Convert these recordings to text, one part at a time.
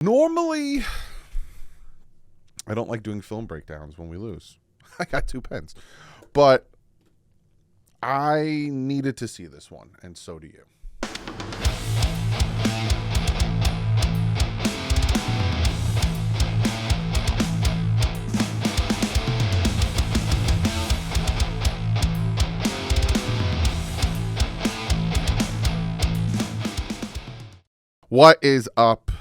Normally, I don't like doing film breakdowns when we lose. I got 2 pens. But I needed to see this one, and so do you. What is up,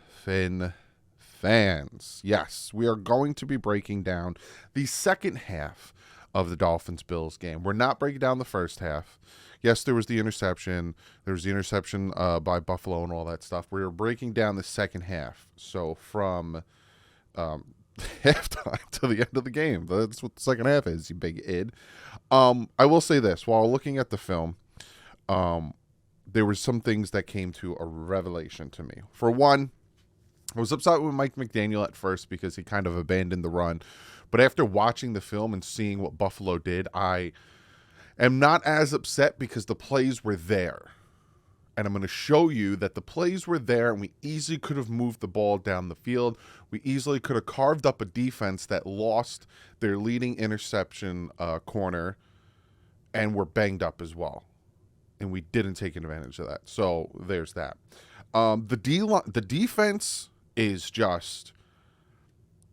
Finn fans? Yes, we are going to be breaking down the second half of the Dolphins-Bills game. We're not breaking down the first half. Yes, there was the interception. There was the interception by Buffalo and all that stuff. We are breaking down the second half. So from halftime to the end of the game. That's what the second half is, you big id. I will say this. While looking at the film, there were some things that came to a revelation to me. For one, I was upset with Mike McDaniel at first because he kind of abandoned the run. But after watching the film and seeing what Buffalo did, I am not as upset because the plays were there. And I'm going to show you that the plays were there and we easily could have moved the ball down the field. We easily could have carved up a defense that lost their leading interception corner and were banged up as well. And we didn't take advantage of that. So there's that. The defense is just,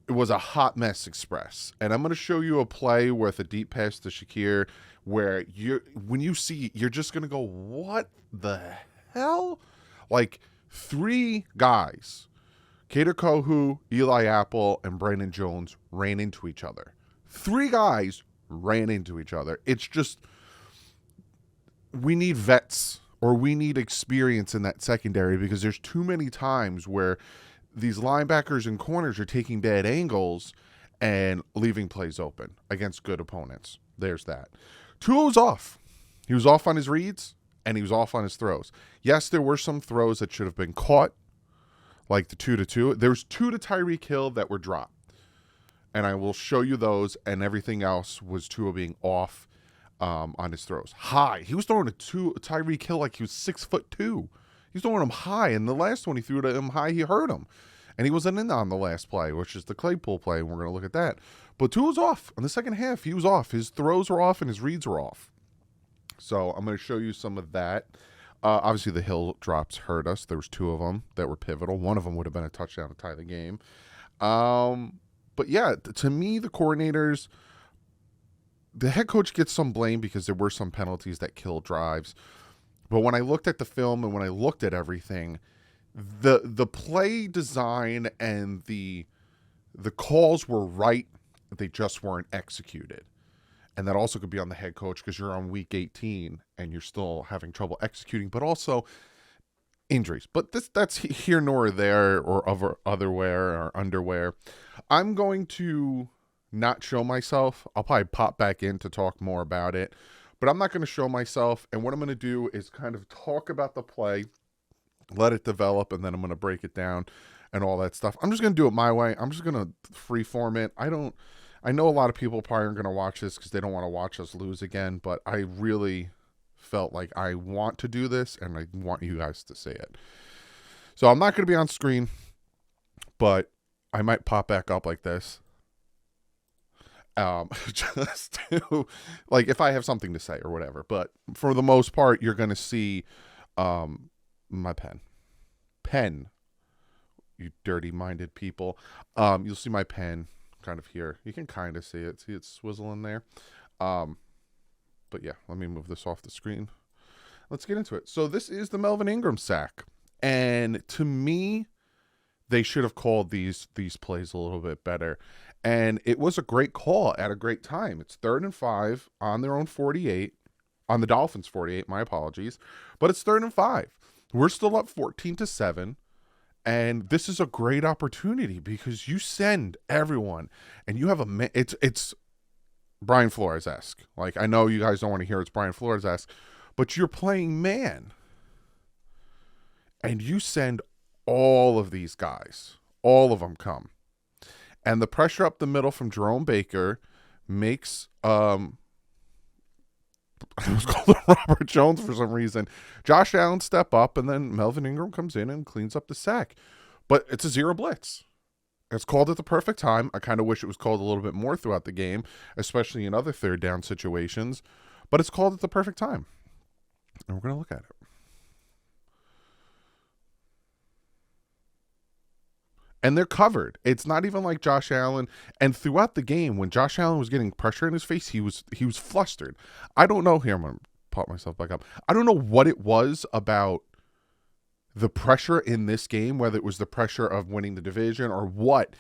it was a hot mess express. And I'm going to show you a play with a deep pass to Shakir where when you see, you're just going to go, what the hell? Like 3 guys, Kader Kohu, Eli Apple, and Brandon Jones ran into each other. 3 guys ran into each other. It's just, we need vets or we need experience in that secondary because there's too many times where these linebackers and corners are taking bad angles and leaving plays open against good opponents. There's that. Tua was off. He was off on his reads and he was off on his throws. Yes, there were some throws that should have been caught, like the 2-2. There was 2 to Tyreek Hill that were dropped. And I will show you those, and everything else was Tua being off on his throws. High. He was throwing to Tyreek Hill like he was 6'2". He was throwing him high, and the last one he threw to him high, he hurt him. And he wasn't in on the last play, which is the Claypool play, and we're going to look at that. But Tua was off. In the second half, he was off. His throws were off, and his reads were off. So I'm going to show you some of that. Obviously, the Hill drops hurt us. There was 2 of them that were pivotal. One of them would have been a touchdown to tie the game. But yeah, to me, the coordinators, the head coach gets some blame because there were some penalties that killed drives. But when I looked at the film and when I looked at everything, the play design and the calls were right. They just weren't executed. And that also could be on the head coach because you're on week 18 and you're still having trouble executing, but also injuries. But that's here nor there or otherwhere or underwear. I'm going to not show myself. I'll probably pop back in to talk more about it, but I'm not going to show myself. And what I'm going to do is kind of talk about the play, let it develop, and then I'm going to break it down and all that stuff. I'm just going to do it my way. I'm just going to freeform it. I know a lot of people probably aren't going to watch this because they don't want to watch us lose again, but I really felt like I want to do this and I want you guys to see it. So I'm not going to be on screen, but I might pop back up like this. Just to, like, if I have something to say or whatever. But for the most part, you're going to see my pen, you dirty-minded people. You'll see my pen kind of here. You can kind of see it. See it swizzling there. But yeah, let me move this off the screen. Let's get into it. So this is the Melvin Ingram sack. And to me, they should have called these plays a little bit better. And it was a great call at a great time. It's 3rd and 5 on their own 48, on the Dolphins 48, my apologies. But it's 3rd and 5. We're still up 14-7. And this is a great opportunity because you send everyone and you have it's Brian Flores-esque. Like, I know you guys don't want to hear it's Brian Flores-esque, but you're playing man. And you send all of these guys. All of them come. And the pressure up the middle from Jerome Baker makes I was called Robert Jones for some reason. Josh Allen step up, and then Melvin Ingram comes in and cleans up the sack. But it's a zero blitz. It's called at the perfect time. I kind of wish it was called a little bit more throughout the game, especially in other third down situations. But it's called at the perfect time. And we're going to look at it. And they're covered. It's not even like Josh Allen. And throughout the game, when Josh Allen was getting pressure in his face, he was flustered. I don't know. Here, I'm going to pop myself back up. I don't know what it was about the pressure in this game, whether it was the pressure of winning the division or what.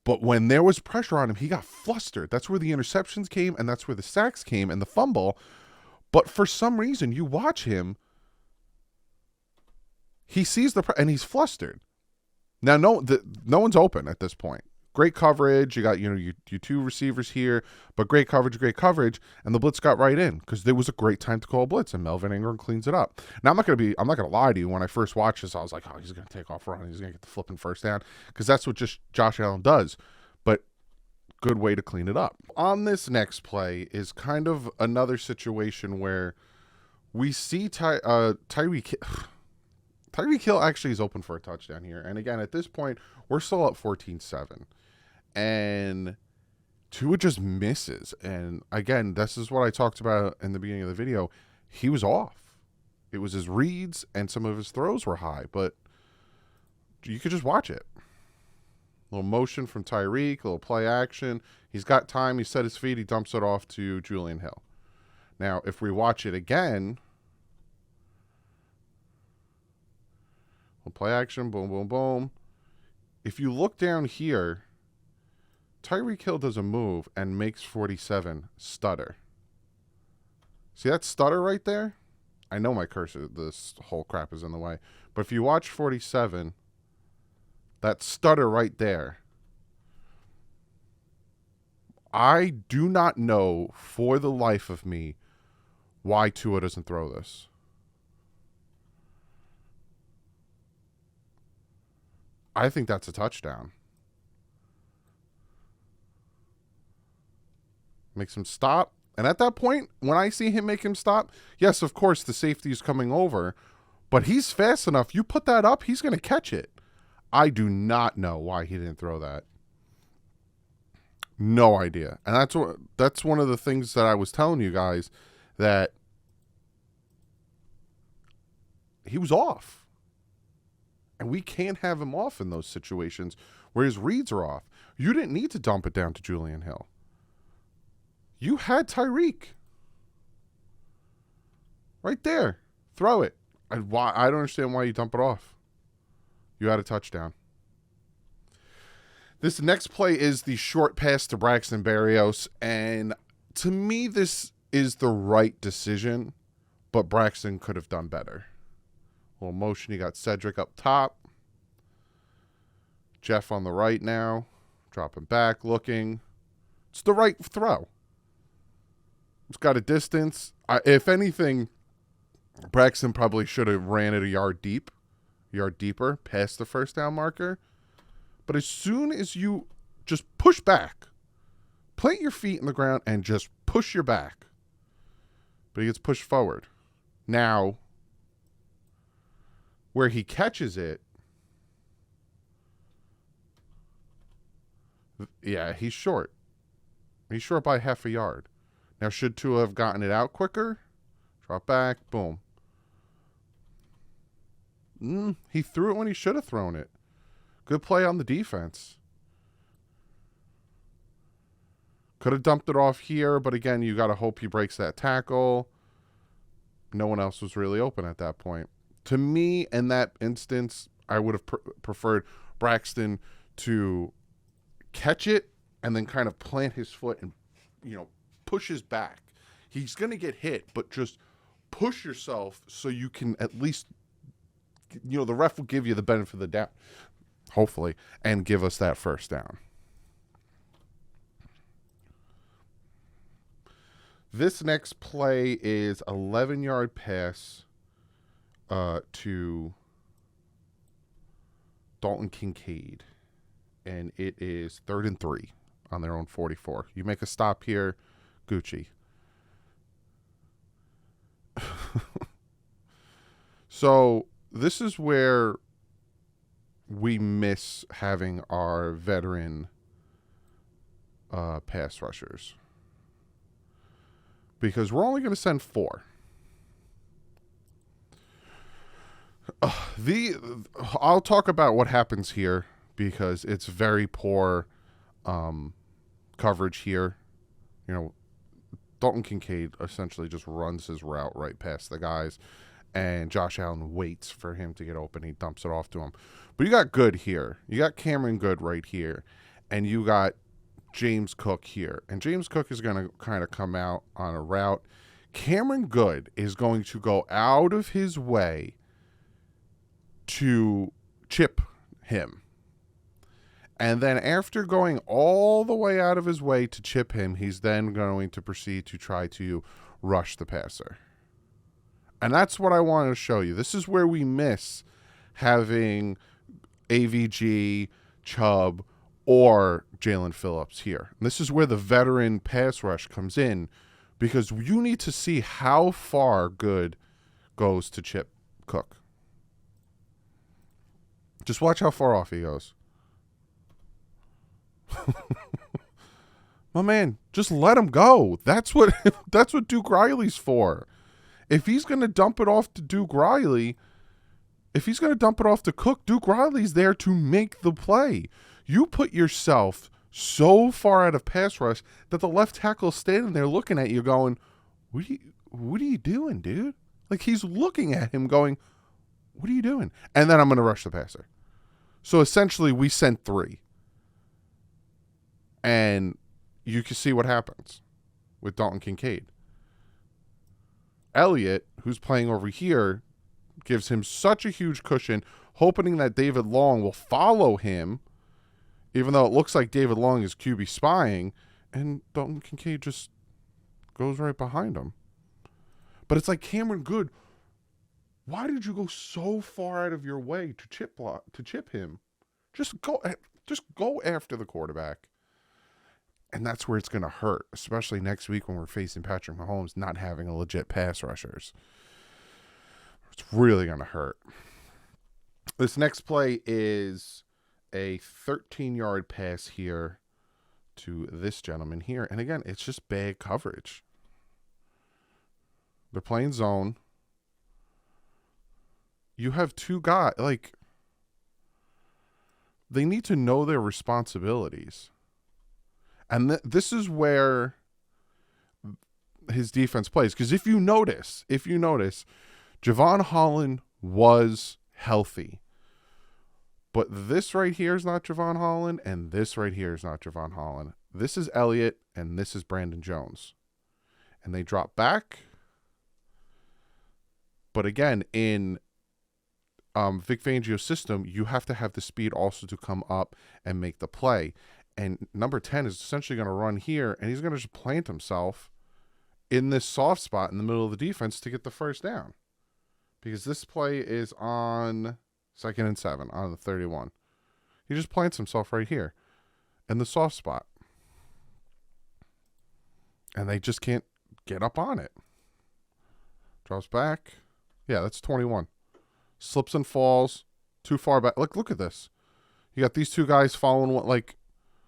But when there was pressure on him, he got flustered. That's where the interceptions came, and that's where the sacks came and the fumble. But for some reason, you watch him, he sees and he's flustered. Now, no one's open at this point. Great coverage. You got your two receivers here, but great coverage, and the blitz got right in because there was a great time to call a blitz, and Melvin Ingram cleans it up. Now, I'm not gonna lie to you. When I first watched this, I was like, oh, he's gonna take off running. He's gonna get the flipping first down because that's what just Josh Allen does. But good way to clean it up. On this next play is kind of another situation where we see Tyreek Hill actually is open for a touchdown here. And again, at this point, we're still up 14-7. And Tua just misses. And again, this is what I talked about in the beginning of the video. He was off. It was his reads and some of his throws were high, but you could just watch it. A little motion from Tyreek, a little play action. He's got time. He set his feet. He dumps it off to Julian Hill. Now, if we watch it again, play action, boom, boom, boom. If you look down here, Tyreek Hill does a move and makes 47 stutter. See that stutter right there? I know my cursor, this whole crap is in the way. But if you watch 47, that stutter right there, I do not know for the life of me why Tua doesn't throw this. I think that's a touchdown. Makes him stop. And at that point, when I see him make him stop, yes, of course, the safety is coming over. But he's fast enough. You put that up, he's going to catch it. I do not know why he didn't throw that. No idea. And that's one of the things that I was telling you guys, that he was off. And we can't have him off in those situations where his reads are off. You didn't need to dump it down to Julian Hill. You had Tyreek. Right there. Throw it. I don't understand why you dump it off. You had a touchdown. This next play is the short pass to Braxton Berrios. And to me, this is the right decision. But Braxton could have done better. Little motion. You got Cedric up top. Jeff on the right now. Dropping back, looking. It's the right throw. It's got a distance. If anything, Braxton probably should have ran it a yard deeper, past the first down marker. But as soon as you just push back, plant your feet in the ground and just push your back. But he gets pushed forward. Now, where he catches it, yeah, he's short. He's short by half a yard. Now, should Tua have gotten it out quicker? Drop back, boom. He threw it when he should have thrown it. Good play on the defense. Could have dumped it off here, but again, you got to hope he breaks that tackle. No one else was really open at that point. To me, in that instance, I would have preferred Braxton to catch it and then kind of plant his foot and, push his back. He's going to get hit, but just push yourself so you can at least, the ref will give you the benefit of the doubt, hopefully, and give us that first down. This next play is 11-yard pass to Dalton Kincaid, and it is 3rd and 3 on their own 44. You make a stop here, Gucci. So this is where we miss having our veteran pass rushers, because we're only going to send 4. I'll talk about what happens here because it's very poor coverage here. You know, Dalton Kincaid essentially just runs his route right past the guys, and Josh Allen waits for him to get open. He dumps it off to him. But you got Good here. You got Cameron Good right here, and you got James Cook here. And James Cook is going to kind of come out on a route. Cameron Good is going to go out of his way to chip him. And then after going all the way out of his way to chip him, he's then going to proceed to try to rush the passer. And that's what I wanted to show you. This is where we miss having AVG, Chubb, or Jalen Phillips here. And this is where the veteran pass rush comes in, because you need to see how far Good goes to chip Cook. Just watch how far off he goes. My man, just let him go. That's what Duke Riley's for. If he's going to dump it off to Duke Riley, if he's going to dump it off to Cook, Duke Riley's there to make the play. You put yourself so far out of pass rush that the left tackle's standing there looking at you going, what are you doing, dude? Like, he's looking at him going, what are you doing? And then I'm going to rush the passer. So essentially we sent 3. And you can see what happens with Dalton Kincaid. Elliott, who's playing over here, gives him such a huge cushion, hoping that David Long will follow him, even though it looks like David Long is QB spying, and Dalton Kincaid just goes right behind him. But it's like, Cameron Good, why did you go so far out of your way to chip him? Just go after the quarterback. And that's where it's going to hurt, especially next week when we're facing Patrick Mahomes not having a legit pass rushers. It's really going to hurt. This next play is a 13-yard pass here to this gentleman here. And again, it's just bad coverage. They're playing zone. You have 2 guys. Like, they need to know their responsibilities. And this is where his defense plays. Because if you notice, Javon Holland was healthy. But this right here is not Javon Holland, and this right here is not Javon Holland. This is Elliott, and this is Brandon Jones. And they drop back. But again, in Vic Fangio's system, you have to have the speed also to come up and make the play. And number 10 is essentially going to run here, and he's going to just plant himself in this soft spot in the middle of the defense to get the first down. Because this play is on 2nd and 7 on the 31. He just plants himself right here in the soft spot. And they just can't get up on it. Drops back. Yeah, that's 21. Slips and falls too far back. Look at this. You got these 2 guys following what, like,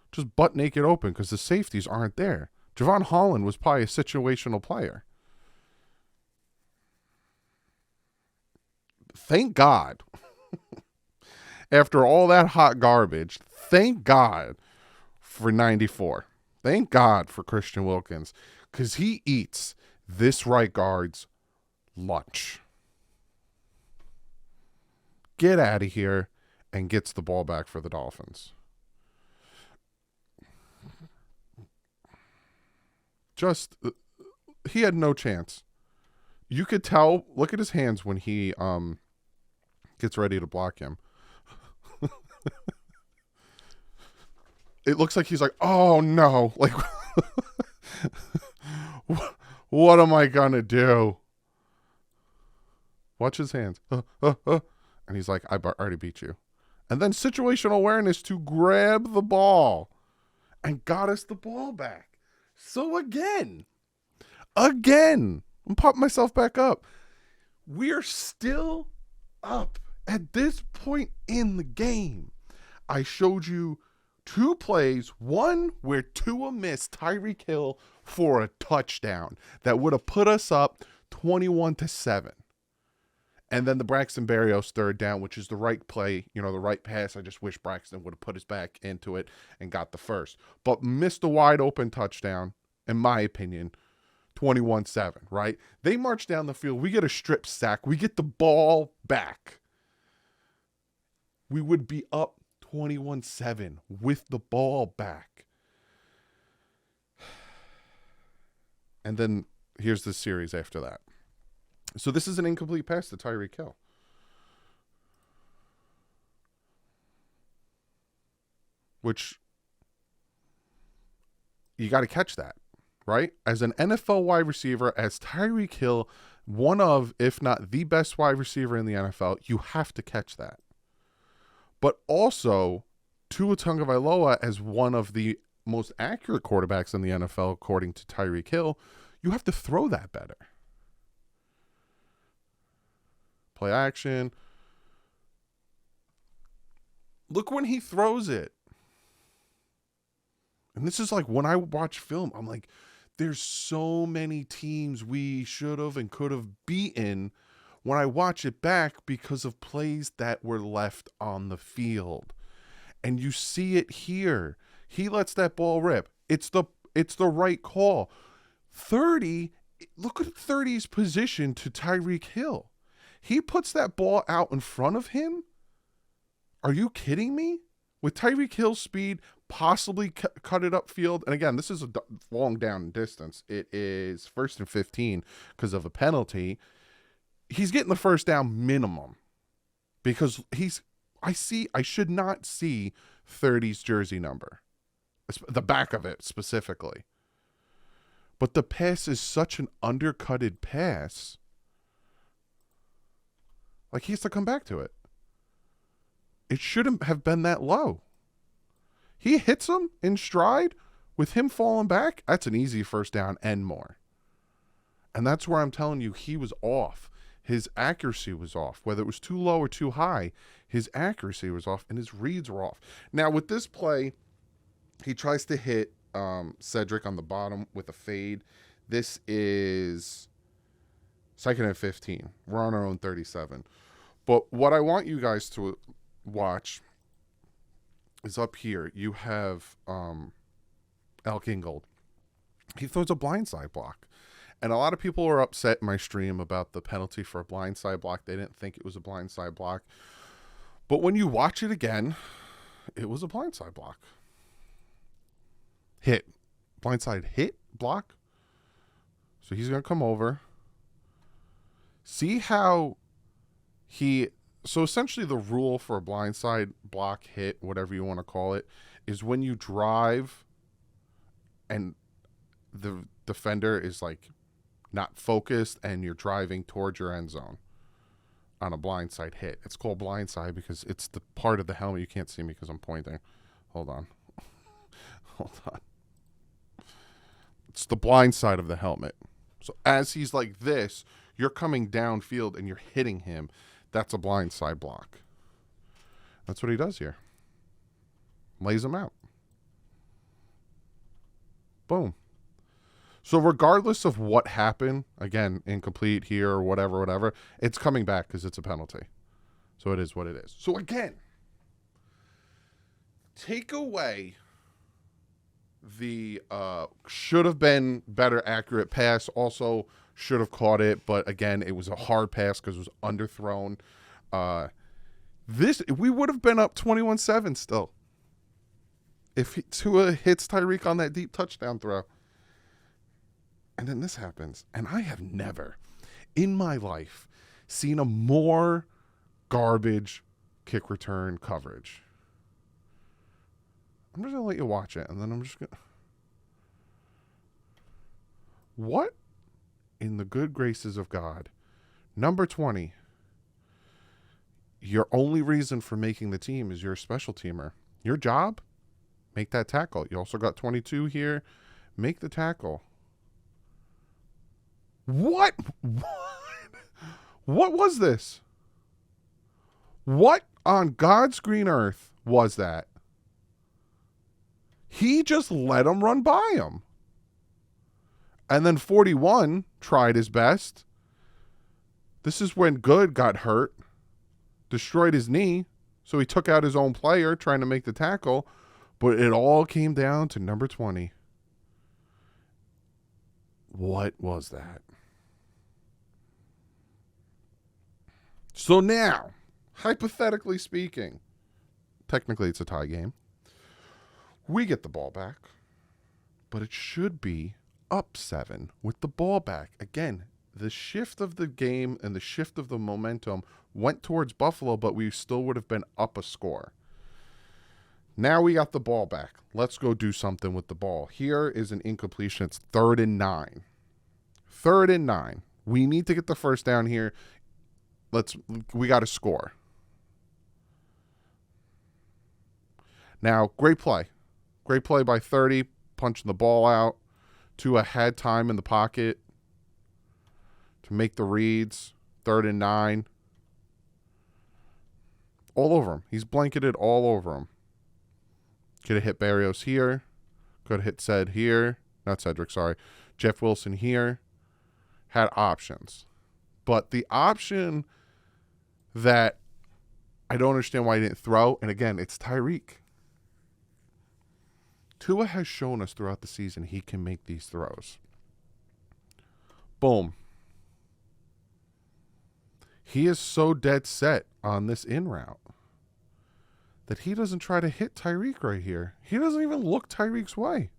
just butt naked open because the safeties aren't there. Javon Holland was probably a situational player. Thank God. After all that hot garbage, thank God for 94. Thank God for Christian Wilkins, because he eats this right guard's lunch. Get out of here, and gets the ball back for the Dolphins. Just, he had no chance. You could tell, look at his hands when he gets ready to block him. It looks like he's like, oh no, like, what am I gonna do? Watch his hands. And he's like, I already beat you. And then situational awareness to grab the ball and got us the ball back. So again, I'm popping myself back up. We're still up At this point in the game, I showed you 2 plays, one where Tua missed Tyreek Hill for a touchdown that would have put us up 21-7. And then the Braxton Berrios third down, which is the right play, the right pass. I just wish Braxton would have put his back into it and got the first. But missed a wide open touchdown, in my opinion, 21-7, right? They march down the field. We get a strip sack. We get the ball back. We would be up 21-7 with the ball back. And then here's the series after that. So this is an incomplete pass to Tyreek Hill. Which you got to catch that, right? As an NFL wide receiver, as Tyreek Hill, one of, if not the best wide receiver in the NFL, you have to catch that. But also, Tua Tagovailoa, as one of the most accurate quarterbacks in the NFL, according to Tyreek Hill, you have to throw that better. Play action. Look when he throws it. And this is like when I watch film, I'm like, there's so many teams we should have and could have beaten when I watch it back because of plays that were left on the field. And you see it here. He lets that ball rip. It's the right call. 30, look at 30's position to Tyreek Hill. He puts that ball out in front of him. Are you kidding me? With Tyreek Hill's speed, possibly cut it upfield. And again, this is a long down distance. It is 1st and 15 because of a penalty. He's getting the first down minimum because I should not see 30's jersey number, the back of it specifically. But the pass is such an undercutted pass. Like, he has to come back to it. It shouldn't have been that low. He hits him in stride with him falling back. That's an easy first down and more. And that's where I'm telling you he was off. His accuracy was off. Whether it was too low or too high, his accuracy was off and his reads were off. Now, with this play, he tries to hit Cedric on the bottom with a fade. This is 2nd and 15. We're on our own 37. But what I want you guys to watch is up here. You have Elk Ingold. He throws a blindside block. And a lot of people were upset in my stream about the penalty for a blindside block. They didn't think it was a blindside block. But when you watch it again, it was a blindside block. Hit. Blindside hit block. So he's going to come over. See how so essentially the rule for a blindside block hit, whatever you want to call it, is when you drive and the defender is like not focused and you're driving towards your end zone on a blindside hit. It's called blindside because it's the part of the helmet. You can't see me because I'm pointing. Hold on. Hold on. It's the blind side of the helmet. So as he's like this, you're coming downfield and you're hitting him. That's a blindside block. That's what he does here. Lays him out. Boom. So regardless of what happened, again, incomplete here or whatever, it's coming back because it's a penalty. So it is what it is. So again, take away the should have been better accurate pass. Also should have caught it, but again, it was a hard pass because it was underthrown. We would have been up 21-7 still if Tua hits Tyreek on that deep touchdown throw. And then this happens. And I have never in my life seen a more garbage kick return coverage. I'm just going to let you watch it. And then I'm just going to... What in the good graces of God? Number 20. Your only reason for making the team is you're a special teamer. Your job? Make that tackle. You also got 22 here. Make the tackle. What? What was this? What on God's green earth was that? He just let him run by him. And then 41 tried his best. This is when Good got hurt, destroyed his knee, so he took out his own player trying to make the tackle, but it all came down to number 20. What was that? So now, hypothetically speaking, technically it's a tie game. We get the ball back, but it should be up 7 with the ball back. Again, the shift of the game and the shift of the momentum went towards Buffalo, but we still would have been up a score. Now we got the ball back. Let's go do something with the ball. Here is an incompletion. It's 3rd and 9. 3rd and 9. We need to get the first down here. We got to score. Now, great play. Great play by 30, punching the ball out. Tua had time in the pocket to make the reads. 3rd and 9. All over him. He's blanketed all over him. Could have hit Barrios here. Could have hit here. Not Cedric, sorry. Jeff Wilson here. Had options. But the option that I don't understand why he didn't throw, and again, it's Tyreek. Tua has shown us throughout the season he can make these throws. Boom. He is so dead set on this in route that he doesn't try to hit Tyreek right here. He doesn't even look Tyreek's way.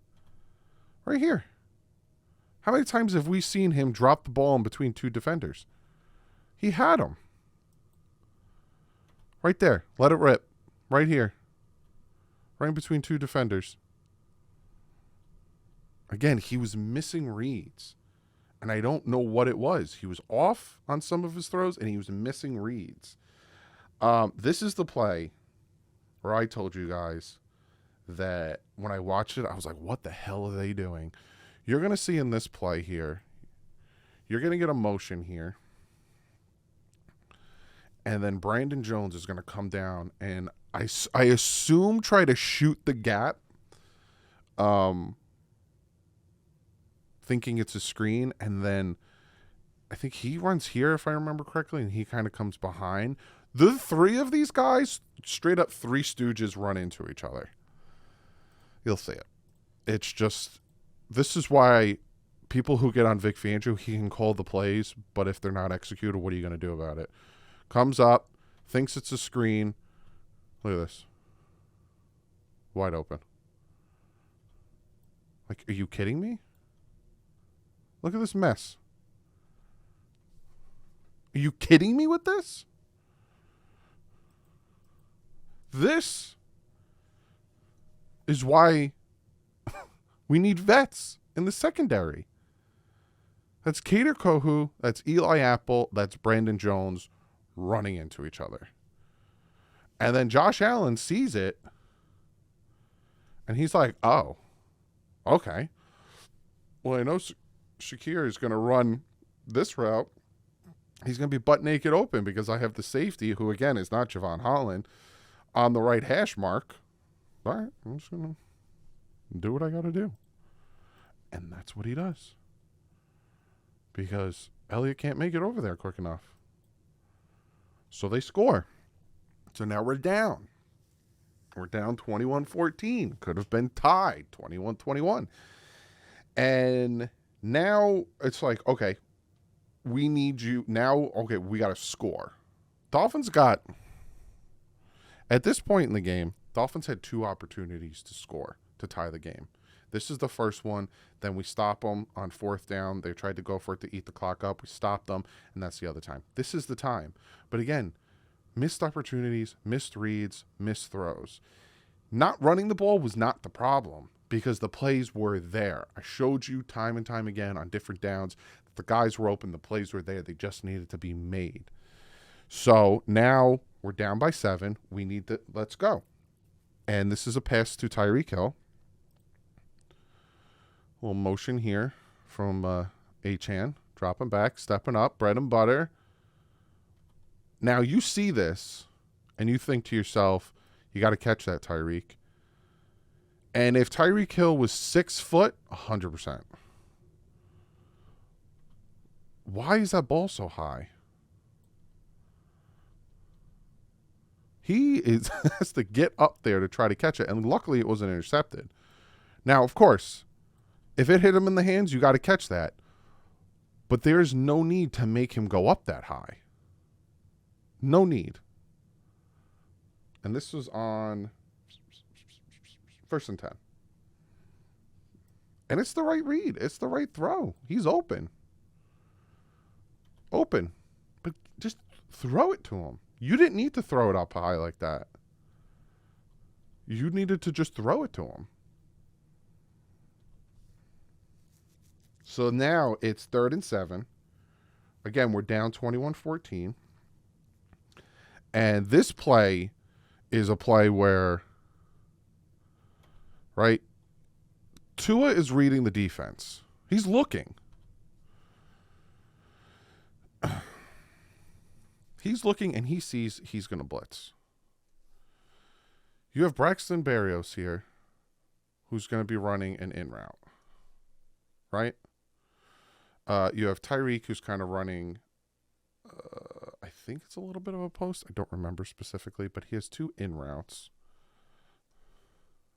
Right here. How many times have we seen him drop the ball in between two defenders? He had him. Right there. Let it rip. Right here. Right in between two defenders. Again, he was missing reads. And I don't know what it was. He was off on some of his throws, and he was missing reads. This is the play where I told you guys that when I watched it, I was like, what the hell are they doing? You're going to see in this play here, you're going to get a motion here. And then Brandon Jones is going to come down and I assume try to shoot the gap, thinking it's a screen. And then I think he runs here, if I remember correctly, and he kind of comes behind. The three of these guys, straight up three stooges, run into each other. You'll see it. It's just, this is why people who get on Vic Fangio, he can call the plays, but if they're not executed, what are you going to do about it? Comes up, thinks it's a screen. Look at this. Wide open. Like, are you kidding me? Look at this mess. Are you kidding me with this? This is why we need vets in the secondary. That's Kader Kohu, that's Eli Apple, that's Brandon Jones running into each other. And then Josh Allen sees it, and he's like, oh, okay. Well, I know Shakir is going to run this route. He's going to be butt naked open because I have the safety, who, again, is not Javon Holland, on the right hash mark. All right, I'm just going to do what I got to do. And that's what he does. Because Elliott can't make it over there quick enough. So they score. So now we're down. We're down 21-14. Could have been tied 21-21. And now it's like, okay, we need you. Now, okay, we got to score. Dolphins got, at this point in the game, Dolphins had two opportunities to score, to tie the game. This is the first one. Then we stop them on 4th down. They tried to go for it to eat the clock up. We stopped them, and that's the other time. This is the time. But again, missed opportunities, missed reads, missed throws. Not running the ball was not the problem because the plays were there. I showed you time and time again on different downs that the guys were open, the plays were there. They just needed to be made. So now we're down by 7. We need to, let's go. And this is a pass to Tyreek Hill. A little motion here from Achane. Dropping back, stepping up, bread and butter. Now you see this. and you think to yourself, you got to catch that, Tyreek. And if Tyreek Hill was 6 foot, 100%. Why is that ball so high? He has to get up there to try to catch it, and luckily it wasn't intercepted. Now, of course, if it hit him in the hands, you got to catch that. But there's no need to make him go up that high. No need. And this was on 1st and 10. And it's the right read. It's the right throw. He's open. Open. But just throw it to him. You didn't need to throw it up high like that. You needed to just throw it to him. So now it's 3rd and 7. Again, we're down 21-14. And this play is a play where, right, Tua is reading the defense. He's looking. He's looking, and he sees he's going to blitz. You have Braxton Berrios here, who's going to be running an in route, right? You have Tyreek, who's kind of running, I think it's a little bit of a post. I don't remember specifically, but he has 2 in routes,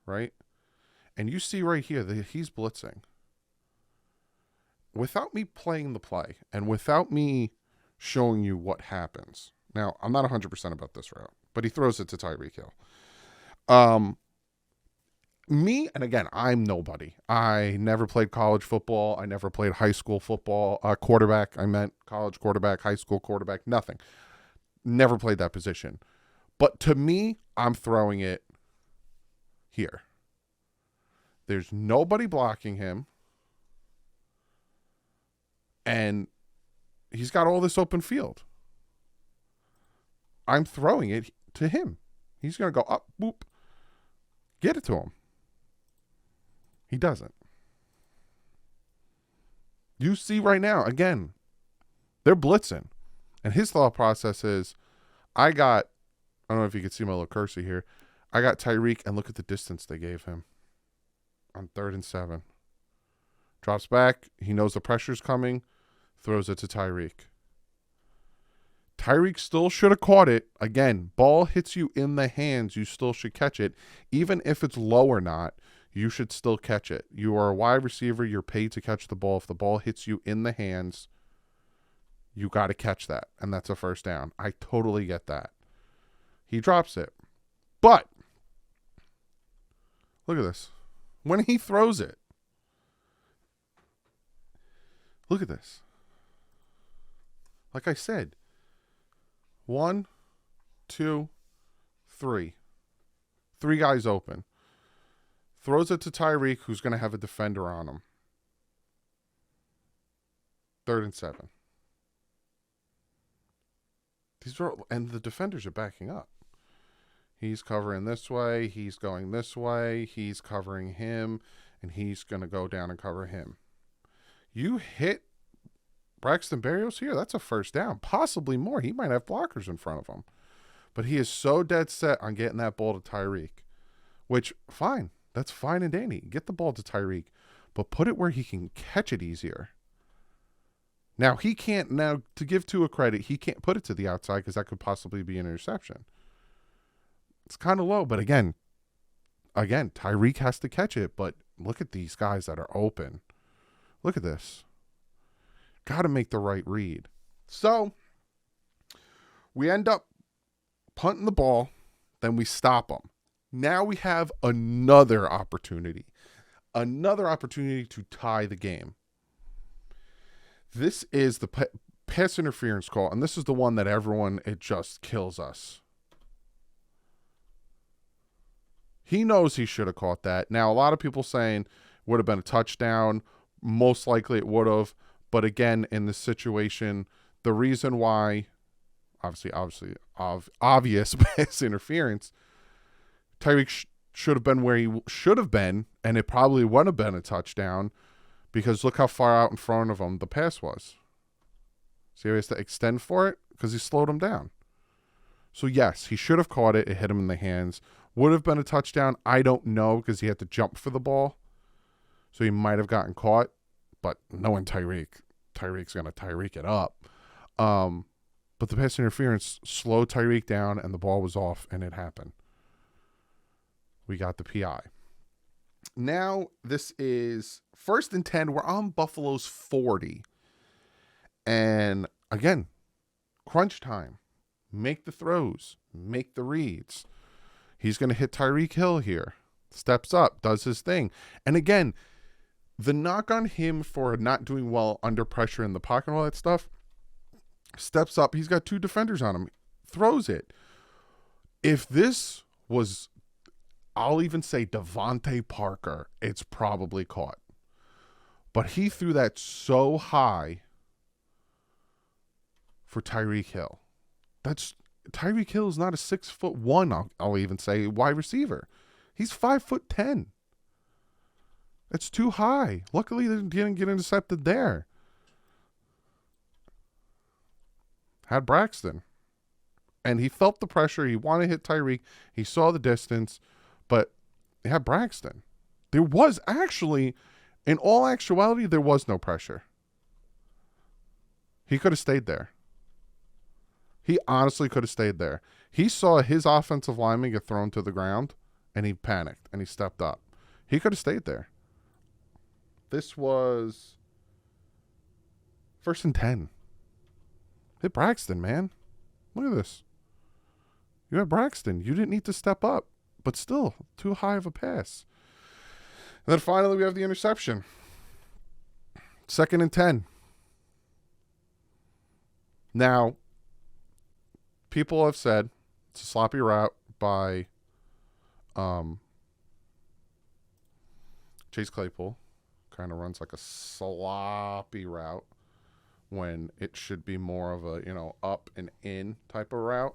right? And you see right here that he's blitzing. Without me playing the play and without me showing you what happens. Now, I'm not 100% about this route, but he throws it to Tyreek Hill. Me, and again, I'm nobody. I never played college football. I never played high school football. Quarterback, I meant college quarterback, high school quarterback, nothing. Never played that position. But to me, I'm throwing it here. There's nobody blocking him. And he's got all this open field. I'm throwing it to him. He's going to go up, boop, get it to him. He doesn't. You see right now, again, they're blitzing. And his thought process is, I don't know if you can see my little cursor here. I got Tyreek, and look at the distance they gave him on 3rd and 7. Drops back. He knows the pressure's coming. Throws it to Tyreek. Tyreek still should have caught it. Again, ball hits you in the hands. You still should catch it. Even if it's low or not, you should still catch it. You are a wide receiver. You're paid to catch the ball. If the ball hits you in the hands, you got to catch that. And that's a first down. I totally get that. He drops it. But, look at this. When he throws it, look at this. Like I said, 1, 2, 3. 3 guys open. Throws it to Tyreek, who's going to have a defender on him. 3rd and 7. And the defenders are backing up. He's covering this way. He's going this way. He's covering him. And he's going to go down and cover him. You hit Braxton Berrios here, that's a first down. Possibly more. He might have blockers in front of him. But he is so dead set on getting that ball to Tyreek. Which, fine. That's fine and dandy. Get the ball to Tyreek. But put it where he can catch it easier. Now, to give Tua credit, he can't put it to the outside because that could possibly be an interception. It's kind of low. But again, Tyreek has to catch it. But look at these guys that are open. Look at this. Got to make the right read. So, we end up punting the ball, then we stop them. Now we have another opportunity to tie the game. This is the pass interference call, and this is the one that it just kills us. He knows he should have caught that. Now, a lot of people saying would have been a touchdown. Most likely it would have. But again, in this situation, the reason why, obvious pass interference, Tyreek should have been where he should have been, and it probably would have been a touchdown because look how far out in front of him the pass was. See how he has to extend for it? Because he slowed him down. So, yes, he should have caught it. It hit him in the hands. Would have been a touchdown. I don't know because he had to jump for the ball. So he might have gotten caught. But knowing Tyreek, Tyreek's going to Tyreek it up. But the pass interference slowed Tyreek down, and the ball was off, and it happened. We got the PI. Now, this is 1st and 10. We're on Buffalo's 40. And, again, crunch time. Make the throws. Make the reads. He's going to hit Tyreek Hill here. Steps up. Does his thing. And, again, the knock on him for not doing well under pressure in the pocket and all that stuff, steps up. He's got 2 defenders on him. Throws it. If this was, I'll even say Devontae Parker, it's probably caught. But he threw that so high for Tyreek Hill. Tyreek Hill is not a 6'1", I'll even say, wide receiver. He's 5'10". It's too high. Luckily, they didn't get intercepted there. Had Braxton. And he felt the pressure. He wanted to hit Tyreek. He saw the distance. But he had Braxton. There was actually, in all actuality, there was no pressure. He could have stayed there. He honestly could have stayed there. He saw his offensive lineman get thrown to the ground, and he panicked, and he stepped up. He could have stayed there. This was 1st and 10. Hit Braxton, man. Look at this. You had Braxton. You didn't need to step up, but still, too high of a pass. And then finally, we have the interception. 2nd and 10. Now, people have said it's a sloppy route by Chase Claypool. Kind of runs like a sloppy route when it should be more of a, up and in type of route.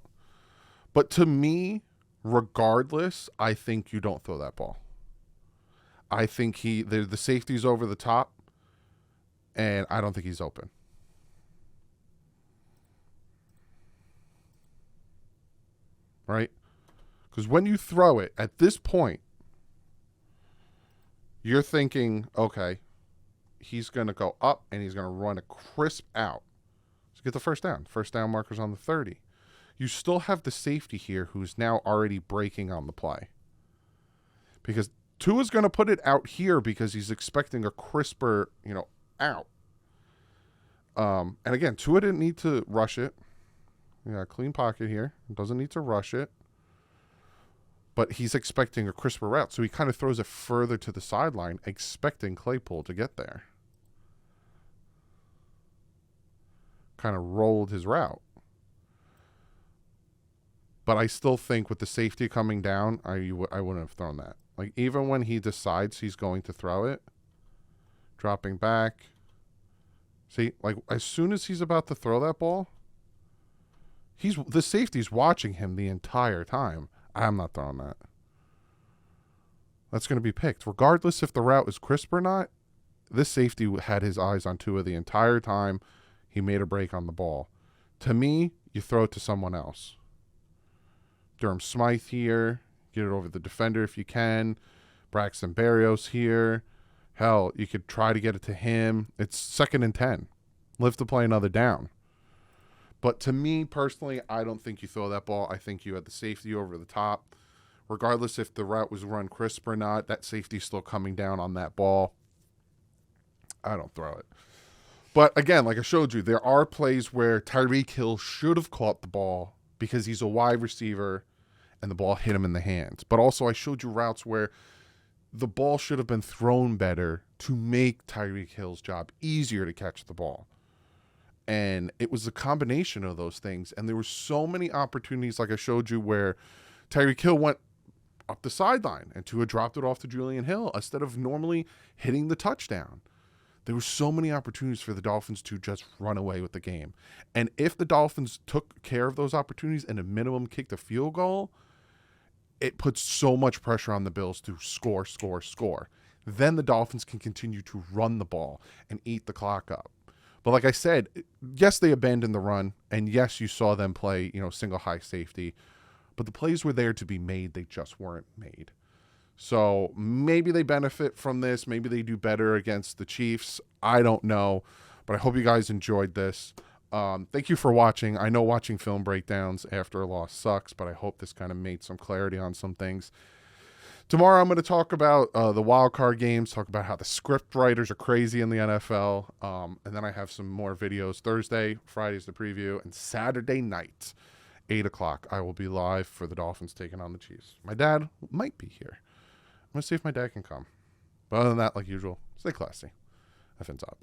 But to me, regardless, I think you don't throw that ball. I think the safety's over the top, and I don't think he's open. Right? Because when you throw it, at this point, you're thinking, okay, he's going to go up and he's going to run a crisp out to get the first down. First down marker's on the 30. You still have the safety here who's now already breaking on the play. Because Tua's going to put it out here because he's expecting a crisper, out. And again, Tua didn't need to rush it. Yeah, clean pocket here. Doesn't need to rush it. But he's expecting a crisper route. So he kind of throws it further to the sideline, expecting Claypool to get there. Kind of rolled his route. But I still think with the safety coming down, I wouldn't have thrown that. Like, even when he decides he's going to throw it, dropping back. See, like, as soon as he's about to throw that ball, the safety's watching him the entire time. I'm not throwing that. That's going to be picked. Regardless if the route is crisp or not, this safety had his eyes on Tua the entire time he made a break on the ball. To me, you throw it to someone else. Durham Smythe here. Get it over the defender if you can. Braxton Berrios here. Hell, you could try to get it to him. It's 2nd and 10. Live to play another down. But to me, personally, I don't think you throw that ball. I think you had the safety over the top. Regardless if the route was run crisp or not, that safety's still coming down on that ball. I don't throw it. But again, like I showed you, there are plays where Tyreek Hill should have caught the ball because he's a wide receiver and the ball hit him in the hands. But also I showed you routes where the ball should have been thrown better to make Tyreek Hill's job easier to catch the ball. And it was a combination of those things. And there were so many opportunities, like I showed you, where Tyreek Hill went up the sideline and Tua dropped it off to Julian Hill instead of normally hitting the touchdown. There were so many opportunities for the Dolphins to just run away with the game. And if the Dolphins took care of those opportunities and a minimum kicked a field goal, it puts so much pressure on the Bills to score. Then the Dolphins can continue to run the ball and eat the clock up. But like I said, yes, they abandoned the run, and yes, you saw them play, single high safety, but the plays were there to be made. They just weren't made. So maybe they benefit from this. Maybe they do better against the Chiefs. I don't know, but I hope you guys enjoyed this. Thank you for watching. I know watching film breakdowns after a loss sucks, but I hope this kind of made some clarity on some things. Tomorrow I'm going to talk about the wild card games, talk about how the script writers are crazy in the NFL, and then I have some more videos. Thursday, Friday's the preview, and Saturday night, 8 o'clock, I will be live for the Dolphins taking on the Chiefs. My dad might be here. I'm going to see if my dad can come. But other than that, like usual, stay classy. Effing top.